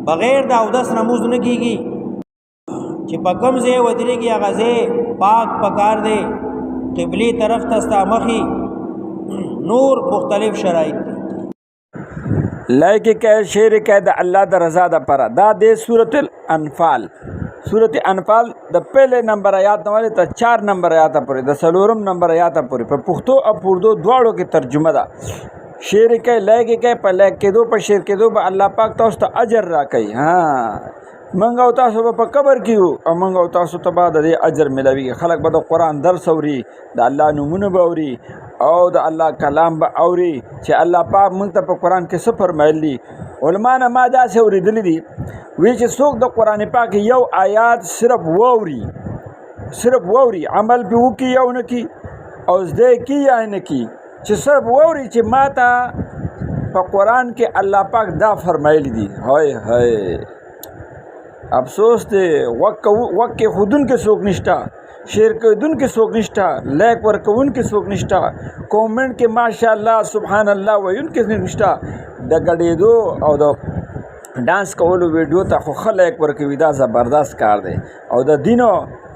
بغیر د اودس نموز نه کیږي چې په کوم ځای ودرېږي هغه ځای پاک پکار دی قبلی طرف ته ستا مخې نور مختلف شرایط دي لایک کہ شعر کہ د اللہ د رضا د پر دا دے سورۃ الانفال د پہلے نمبر آیات نواله ته 4 نمبر آیات پورې د سلورم نمبر آیات پورې په پښتو او اردو دواړو کې ترجمه ده شعر کہ لایک کہ په لایک کې دو په شعر کې دو به الله پاک تاسو ته اجر راکړي ها منګو تاسو په قبر کې او منګو تاسو ته بعد د اجر ملوي خلک به د قران درس اوري د الله نمونه به اوري او د الله کلام به اوري چې الله پاک موږ ته په قران کې څه فرمایلی علما نه ما دا څه اوریدل دي وی چې څوک د قران پاک یو آیات صرف ووري عمل به وکي یو نه کی او زده کی یا نه کی چې صرف ووري چې ماته په قران کې الله پاک دا فرمایلی دي هاي افسوس دی وقت خودن کے سوک نشتا شیر کدن کے سوک نشتا لائک ورکون کے سوک نشتا کومنٹ کے ماشاءاللہ سبحان اللہ وین کے نشتا د غډېدو او د ډانس کولو ویډیو ته خو خلک ورکوي دا زبردست کار دی او د دینو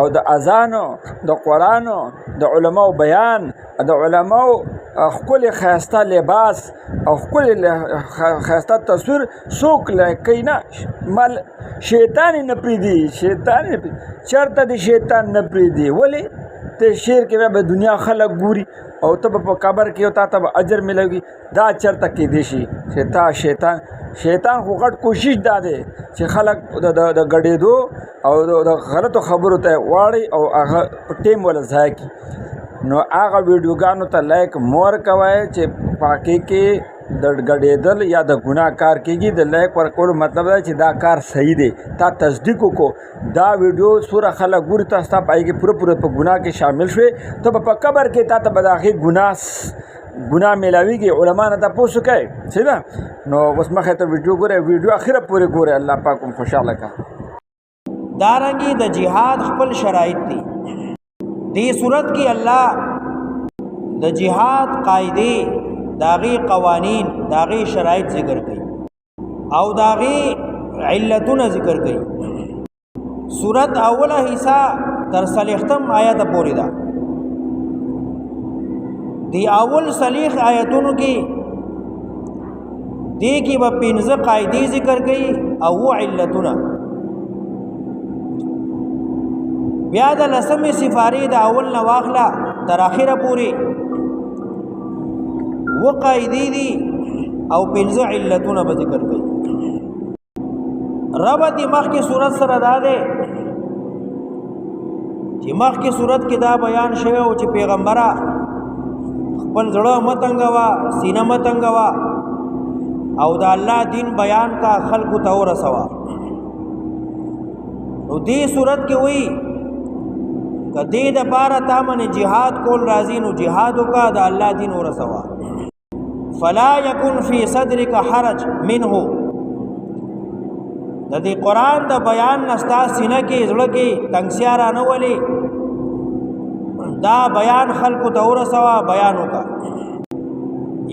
او د اذانو د قرانو د علماو بیان د علماو خپل خاصه لباس او خپل خاصه تصویر څوک لکینا مل شیطان نه پریدي چرته د شیطان نه پریدي ولی ته شیر کې به دنیا خلک ګوري او ته په قبر کې او ته اجر ملوي دا چرته کې دي شي شیطان خو غټ کوشش دا دی چې خلک د غډېدو او د غلطو خبرو ته واړي او هغه ټیم ولا ځای کی نو هغه ویډیوګانو ته لایک مور کوي چې پاکي کې د غډېدل یا د ګناه کار کېږي د لایک ورکول مطلب دا چې دا کار صحیح دی تا تصدیق کو دا ویډیو سوره خلک ګوري تاسو ته پای کې پوره په ګناه کې شامل شوي ته په قبر کې تا ته بداخي ګناه ملاويږي علما نه تاسو کوي صحیح نو اوس مخه ته ویډیو اخره پورې ګوره الله پاک کوم خوشاله کا دارنګي د جهاد خپل شرایط دي دې صورت کې الله د جهاد قاعده داغي قوانین داغي شرایط ذکر کړي او داغي علتونه ذکر کړي صورت اوله حصہ تر صلیختم آیت پورې ده دی اول صلیخ آیتونو کې دی کې به 15 قاعده ذکر کړي او علتونه بیا د لسمې سفارې د اول نه واخله تر اخره پورې وقاعده دي او 15 علتونه به ذکر کړي ربط مخکې صورت سره دا ده چې مخکې صورت کې دا بیان شوی او چې پیغمبره خپل زړه متنګوا سینه متنګوا او د الله دین بیان کا خلق ته ورسوا نو دې صورت کې وایي کدی د بارا تامن جهاد کول راځي نو جهاد وکا د الله دین ورسوا فلا يكن في صدرك حرج منه د دې قران د بیان نستا سینه کې زړه کې تنگسیا را نه ولي دا بیان خلق ته ورسوا بیان وکا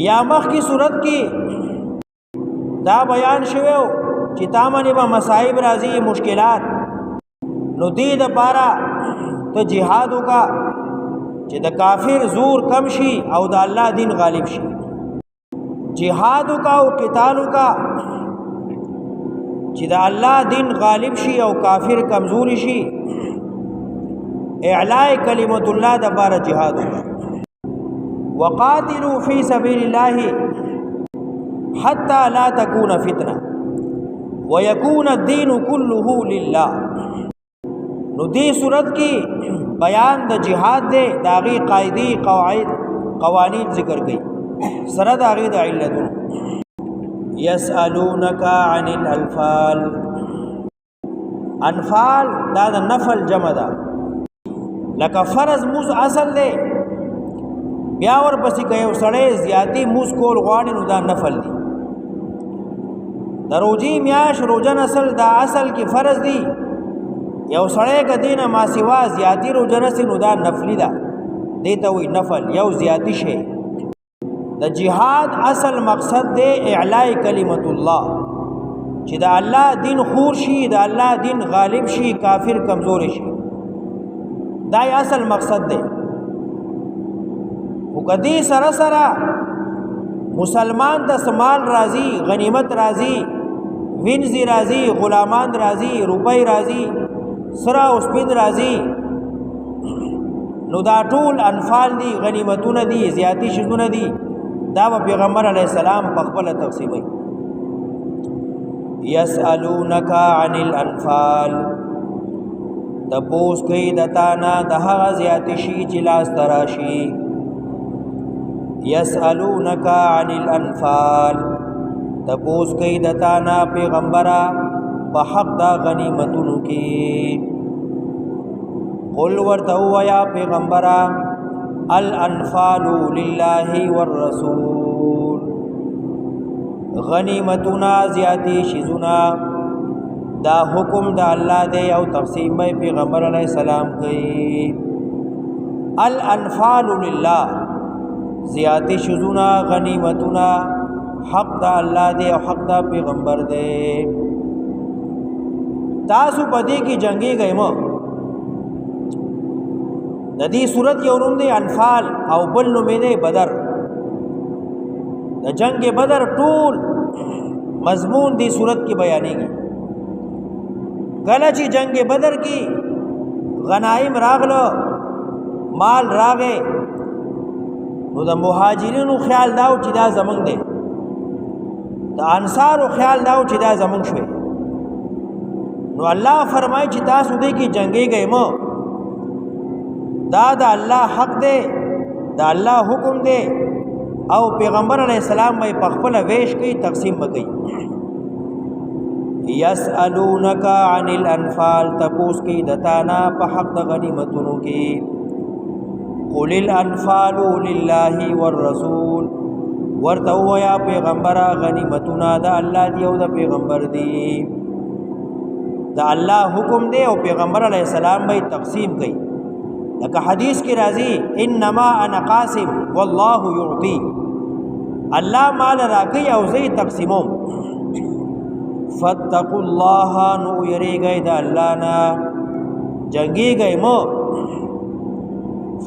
یا مخ کی صورت کې دا بیان شوو چې تامن به مصائب راځي مشکلات نو دې د بارا ته جهاد وکا چې د کافر زور کم شي او د الله دین غالب شي جهاد وکا او قتال وکا چې د الله دین غالب شي او کافر کمزور شي اعلاء کلمت الله د بار جهاد وکا وقاتلوا فی سبیل الله حتى لا تكون فتنه ويكون الدين كله لله نو دې صورت کې بیان د جهاد دے داغي قاعده قواعد قوانین ذکر کړي سره داغي د علتونو يسالونك عن الانفال انفال دا د نفل جمع ده لکه فرض موز اصل دی بیا ور پسې کوي سړی زیاتی موز کول غواړي نو دا نفل دی دروجی میاش روزن اصل دا اصل کې فرض دی یو سړی کدینه ما سوا زیاتی روزنه سي نو دا نفلی ده دیته وی نفل یو زیاتی شی د جهاد اصل مقصد دی اعلاء کلمت الله چې د الله دین خور شي، د الله دین غالب شي، کافر کمزور شي. دا اصل مقصد دی. او کدی سره سره مسلمان ته سمال راضی، غنیمت راضی، وینځي راضی، غلامان راضی، روپۍ راضی، سره او سپین راضی، نو دا ټول انفال دي، غنیمتونه دي، زیاتی شیزونه دي. دا به پیغمبر علیه السلام په خپله تقسیموي. یسألونک عن الانفال، تپوس کوي د تا نه د هغه زیاتی شي چې لاسته راشي. یسألونک عن الانفال، تپوس کوي د تا نه پیغمبره په حق دا غنیمتونو کې. قل ورته ووایه پیغمبره الانفال لله والرسول، غنیمتونه زیاتی شیزونه دا حکم د الله دی او تقسیم به پیغمبر علیہ السلام کوي. الانفال لله، زیاتی شیزونه غنیمتونه حق د الله دی او حق د پیغمبر دی. تاسو پدې کې جنگي گئے مو. د دې صورت یو نوم دی انفال او بل نوم دی بدر. د جنگ بدر ټول مضمون دی صورت کې بیانېږي. کله چې جنگ بدر کې غنایم راغلو، مال راغې، نو د مهاجرینو خیال داو چې دا زمونږ دی، د انصارو خیال داو چې دا زمونږ شوی. نو الله فرمایي چې تاسو دې کې جنگي گئے مو، دا د الله حق دی، د الله حکم دی او پیغمبر علیہ السلام به په خپل ویش کې تقسیم وکړي. یسألونک عن الانفال، تپوس کې د تا نه په حق د غنیمتونو کې. قل الانفال لله والرسول، ورته ووایه پیغمبره غنیمتونه د الله دی او د پیغمبر دی. د الله حکم دی او پیغمبر علیہ السلام به تقسیم کوي. لکه حدیث کی راضی انما انا قاسم والله یعطی، الله مال راکی او زی تقسیموم. فاتقوا الله، نو یریږئ د الله نه، جنگیږئ مو.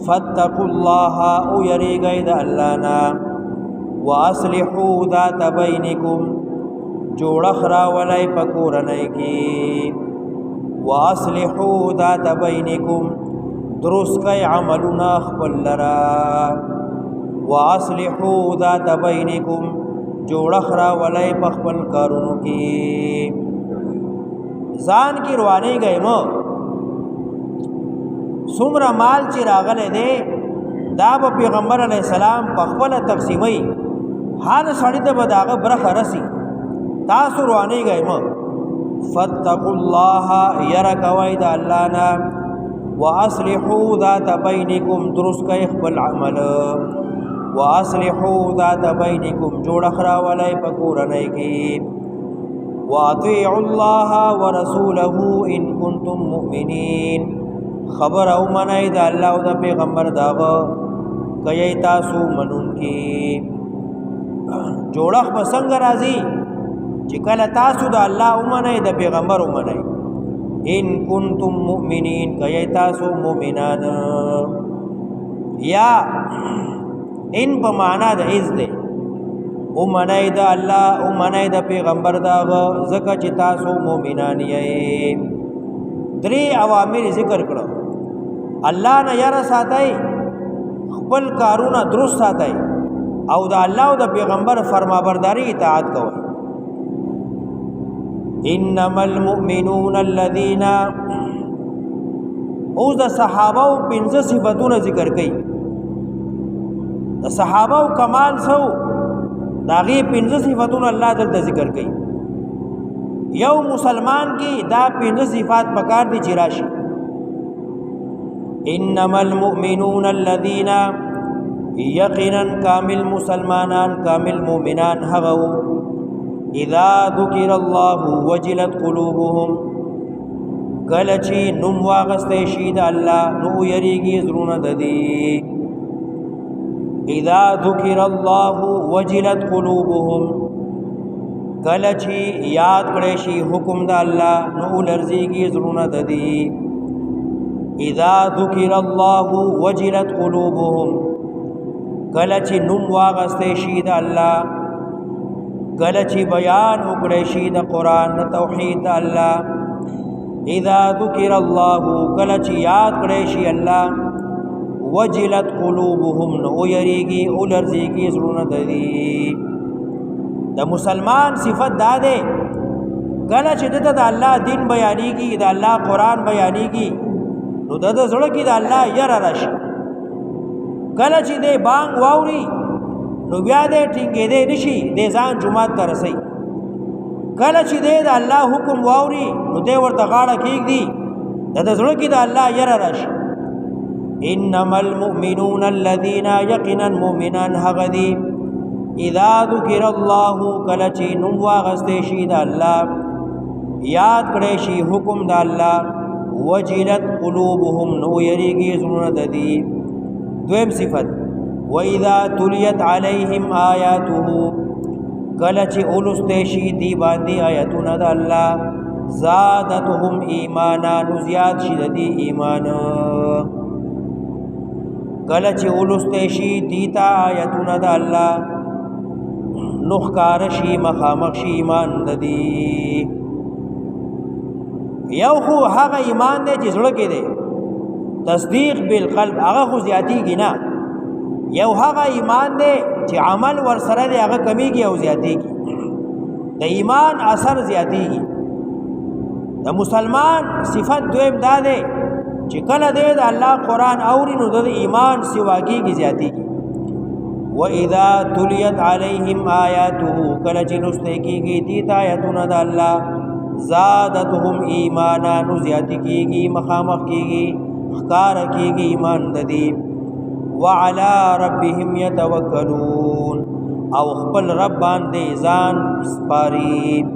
فاتقوا الله، او یریږئ د الله نه. واصلحوا ذات بینکم، جوړخ راولئ په کورنۍ کې. واصلحوا ذات بینکم، درست کئی عملنا خپل لرا. واصلحوا ذات بینکم، جوړخ راولئ په خپل کارونو کې. ځان کې روانې گئے مو. څومره مال چې راغلی دی دا به پیغمبر علیہ السلام په خپله تقسیموي. هر سړي ته به د هغه برخه رسي. تاسو روانې گئے مو. فاتقوا الله، یره کوئ د الله نه. واصلحوا ذات بینکم، درست کئی خپل عمل. واصلحوا ذات بینکم، جوړخ راولئ په کورنۍ کې. واطیعوا الله ورسوله ان کنتم مؤمنین، خبر او منئ د الله او د پیغمبر داغه کئی تاسو منونکي. جوړخ به څنګه راځي چې کله تاسو د الله ومنئ د پیغمبر ومنئ. ان کنتم مؤمنین، کئی تاسو مؤمنان. یا ان په معنا د عز دی، او منئ د الله او منئ د پیغمبر داغه ځکه چې تاسو مؤمنان یې. درې اوامر ذکر کړو. الله نه یاره ساتئ، خپل کارونه درست ساتئ او د الله او د پیغمبر فرمانبرداري اطاعت کوئ. انما المؤمنون الذين، اوس د صحابه او 15 صفاتونه ذکر کړي. د صحابه او کمال سو داغي 15 صفاتونه الله دلته ذکر کړي. یو مسلمان کې دا 15 صفات پکار دي چې راشي. انما المؤمنون الذين، یقینا کامل مسلمانان، کامل مؤمنان هغه اذا ذکر الله وجلت قلوبهم، کله چې نوم واغسته شي د الله نو یریږي زړونه د دې. اذا ذکر الله وجلت قلوبهم، کله چې یاد کړی شي حکم د الله نو ولرزيږي زړونه د دې اذا ذکر الله وجلت قلوبهم کله چې نوم واغسته شي د الله کله چې بیان وکړی شي د قران د توحید د الله اذا ذکر الله کله چې یاد کړی شي الله وجلت قلوبهم نو یریږي ولرزيږي زړونه د دې د مسلمان صفت دا ده کله چې د الله دین بیانېږي د الله قران بیانېږي نو د زړه کې د الله یره راشي کله چې د بانګ واوري نو بیا دې ټینګې دې نشي د ځان جمعه ته رسي کله چې د الله حکم واوري نو دې ورته غاړه کېږي د زړه کې د الله یره راشي انما المؤمنون الذين يقينا مؤمنان هغدي اذا ذکر الله کله چې نوم واغسته شي د الله یاد کړی شي حکم د الله وجلت قلوبهم نو یریږي زړونه د دې دویم صفت واذا تليت عليهم آیاته کله چې اولسته شي دی باندې آیاتونه د الله زادتهم ایمانا نو زیات شي د دې ایمان کله چې اولسته شي دیتا آیاتونه د الله نخکار شي مخامخ شي ایمان د دې یو خو هغه ایمان دی چې زړه کې دی تصدیق بالقلب هغه خو زیاتیږي نه یو هغه ایمان دی چې عمل ورسره دی هغه کمیږي او زیاتیږي د ایمان اثر زیاتیږي د مسلمان صفت دویم دا دی چې کله دی د الله قرآن اوري نو د ایمان سواکیږي زیاتیږي وَإِذَا تُلِيَتْ عَلَيْهِمْ آيَاتُهُ کله چې لوستل کېږي دې آیاتونه د الله زادتهم ایمانا نو زیات کېږي مخامخ کېږي ښکار کېږي ایمان د دې وعلى ربهم يتوکلون او خپل رب باندې ځان سپاري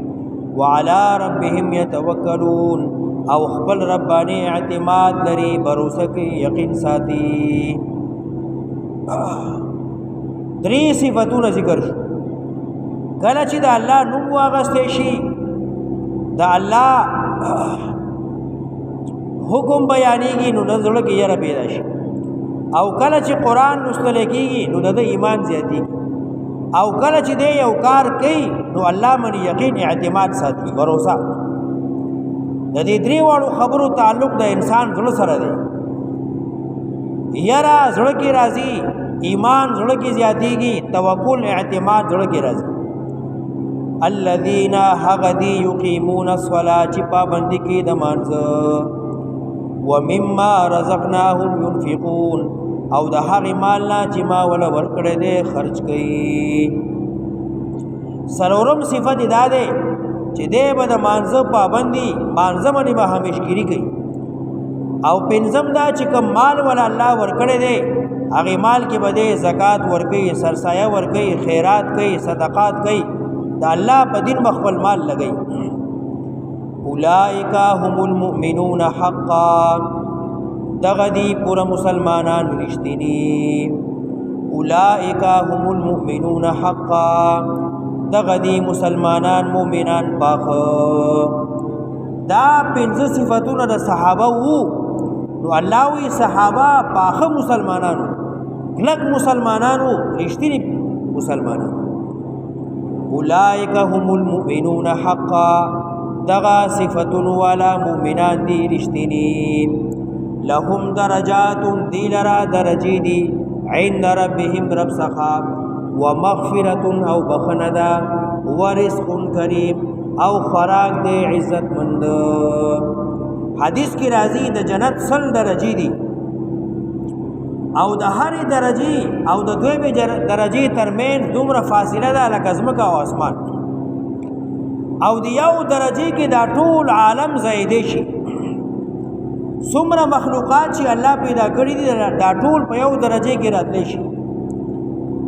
وعلى ربهم يتوکلون او خپل رب باندې اعتماد لري باور کوي یقین ساتي درې صفاتونه ذکر شو کله چې د الله نوم واغسته شي د الله حکم بیانېږي نو د زړه کې یره پیدا شي او کله چې قرآن لوستل کېږي نو د ایمان زیاتېږي او کله چې دی یو کار کوي نو الله باندې یقین اعتماد ساتي باور د دې درې واړو خبرو تعلق د انسان زړه سره دی یره زړه کې راځي ایمان زړه کې زیاتېږي توکل اعتماد زړه کې راځي الذين هغدي يقيمون الصلاه چې پابندي کې د مانځه ومما رزقناهم ينفقون او د هغه مال نه چې ما ولا ورکړې دې خرج کړي سرورم صفت دا ده چې دې به د مانځه پابندي مانځه باندې به همیشګيري کوي او پنځم دا چې کوم مال ولا الله ورکړې دې هغه مال کې به زکات ورکړي سرسایه ورکړي خیرات کوي صدقات کوي د الله په دین خپل مال لګي اولئک هم المؤمنون حقا دغدی پورا مسلمانان رښتینی اولئک هم المؤمنون حقا دغدی مسلمانان مؤمنان پاک دا پنځه صفاتونه د صحابه وو نو الله وی صحابه پاک مسلمانانو کلک مسلمانانو رښتینی مسلمانانو اولئک هم المؤمنون حقا دغا صفتون والا مؤمنان دی رشتینی لهم درجات دی لرا درجی دی عند ربهم رب سخا ومغفرت او بخندا ورزق کریم او خوراک دی عزت مند حدیث کی راضی د جنت سل درجی دی او د هر درجی او د دوی درجی ترمن دومره فاصله ده لکه ځمکه او اسمان او د یو درجی کې دا ټول عالم زیدې شي څومره مخلوقات چې الله پیدا کړی دي دا ټول په یو درجه کې راتلی شي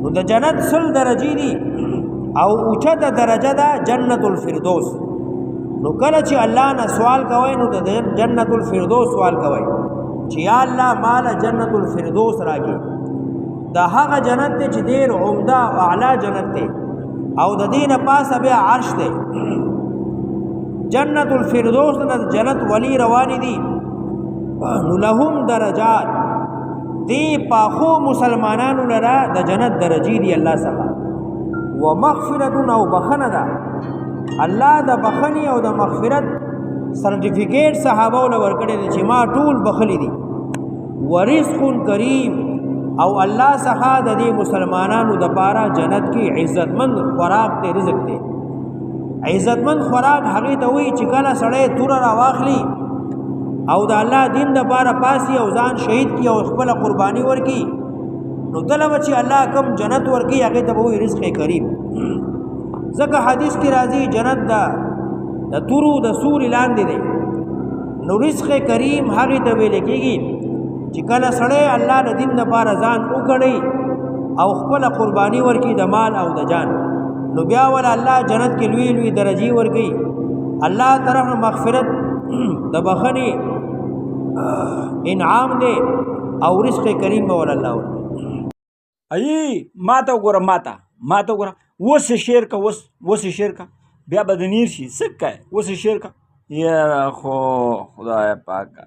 نو د جنت سل درجی دي او اوچته درجه ده جنت الفردوس نو کله چې الله نه سوال کوي نو د جنت الفردوس سوال کوي چې یا الله مال جنت الفردوس راکې دا هغه جنت ته چې ډېر عمده او اعلی جنت ته او د دې نه پاسه بیا عرش دی جنت الفردوس نه جنت ولی رواني دي نو لهم درجات دی پاخو مسلمانانو لرا د جنت درجی دی الله څخه ومغفرت او بخنه ده الله د بخنی او د مغفرت سرټیفیکیټ صحابه ول ورکړي چې ما ټول بخلی دي ورزق کریم او الله څخه د دې مسلمانانو د پاره جنت کې عزتمند خوراک ته رزق دی عزتمند خوراک هغه ته وی چې کله سړی تور را واخلي او د الله دین د پاره پاسي او ځان شهید کی او خپل قرباني ورکی نو دلته چې الله کم جنت ورکی هغه ته وی رزق کریم ځکه حدیث کې راځي جنت د تورو د سور لاندې دی نو رزق کریم هغه ته ویل کېږي چې کله سړی الله د دین لپاره ځان وکړي او خپل قرباني ورکی د مال او د جان نو بیا ول الله جنت کې لوی لوی درجه ورکی الله طرف مغفرت د بخنی انعام دی او رزق کریم به ول الله ورکی ای ماته وګوره ماته وګوره وس شعر کا وس شعر کا بیا بدنیر شي سکه وس شعر کا یا خو خدای پاک